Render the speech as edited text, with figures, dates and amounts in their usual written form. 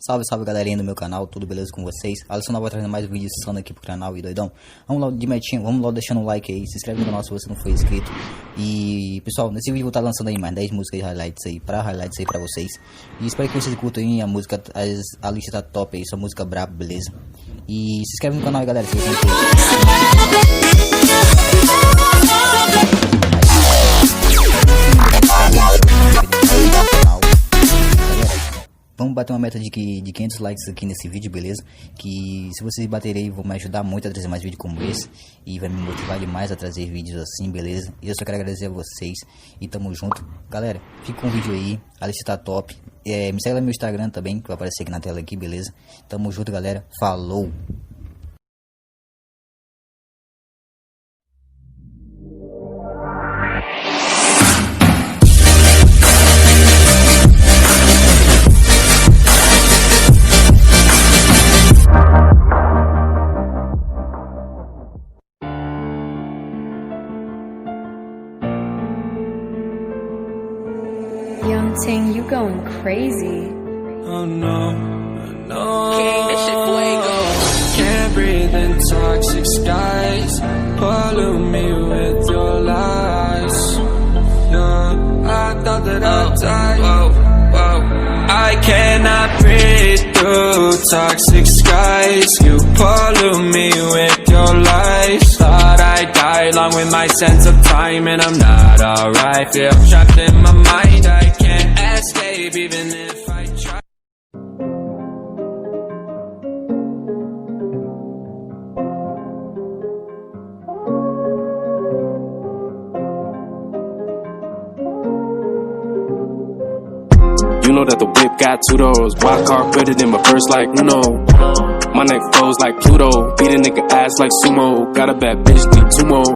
Salve, salve galerinha do meu canal, tudo beleza com vocês? Alisson vai trazendo mais vídeos insano aqui pro canal e doidão. Vamos lá de metinho, vamos lá deixando um like aí, se inscreve no canal se você não for inscrito. E pessoal, nesse vídeo eu vou estar lançando aí mais 10 músicas de highlights aí pra vocês. E espero que vocês curtam aí a música, a lista tá top aí, sua música braba, beleza? E se inscreve no canal aí galera, se você não Vamos bater uma meta de 500 likes aqui nesse vídeo, beleza? Que se vocês baterem aí, vão me ajudar muito a trazer mais vídeos como esse. E vai me motivar demais a trazer vídeos assim, beleza? E eu só quero agradecer a vocês. E tamo junto. Galera, fica com o vídeo aí. A lista tá top. Me segue lá no meu Instagram também, que vai aparecer aqui na tela aqui, beleza? Tamo junto, galera. Falou! Young Ting, you going crazy. Oh no, no. King, this shit fuego. Can't breathe in toxic skies. Pollute me with your lies. Yeah, I thought that I'd die. Whoa, whoa. I cannot breathe through toxic skies. You pollute me with your lies. Thought I'd die along with my sense of time, and I'm not alright. Feel trapped in my mind. I can't escape even if I try. You know that the whip got 2 doors. My car better than my purse like Uno. My neck froze like Pluto. Beat a nigga ass like sumo. Got a bad bitch, need 2 more.